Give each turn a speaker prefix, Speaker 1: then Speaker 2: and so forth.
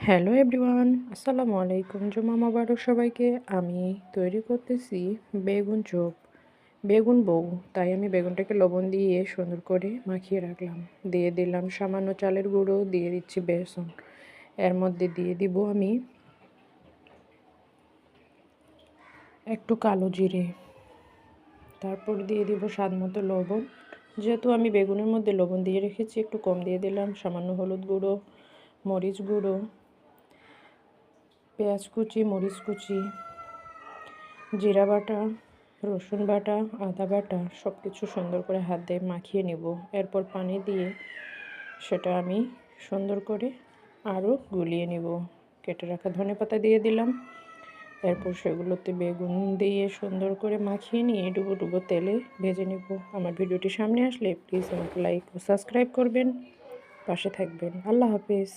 Speaker 1: Hello everyone, আসসালামু আলাইকুম। জুমা মোবারক সবাইকে। আমি তৈরি করতেছি বেগুন চপ, বেগুন বউ। তাই আমি বেগুনটাকে লবণ দিয়ে সুন্দর করে মাখিয়ে রাখলাম। দিয়ে দিলাম সামান্য চালের গুঁড়ো, দিয়ে দিচ্ছি বেসন। এর মধ্যে দিয়ে দিব আমি একটু কালো জিরে, তারপর দিয়ে দিব স্বাদ মতো লবণ। যেহেতু আমি বেগুনের মধ্যে লবণ দিয়ে রেখেছি, একটু কম দিয়ে দিলাম। সামান্য হলুদ গুঁড়ো, মরিচ গুঁড়ো, পেঁয়াজ কুচি, মরিচ কুচি, জিরা বাটা, রসুন বাটা, আদা বাটা সব কিছু সুন্দর করে হাত দিয়ে মাখিয়ে নিব। এরপর পানি দিয়ে সেটা আমি সুন্দর করে আরও গুলিয়ে নিব। কেটে রাখা ধনেপাতা দিয়ে দিলাম। এরপর সেগুলোতে বেগুন দিয়ে সুন্দর করে মাখিয়ে নিয়ে ডুবো ডুবো তেলে ভেজে নেব। আমার ভিডিওটি সামনে আসলে প্লিজ আমাকে লাইক ও সাবস্ক্রাইব করবেন, পাশে থাকবেন। আল্লাহ হাফেজ।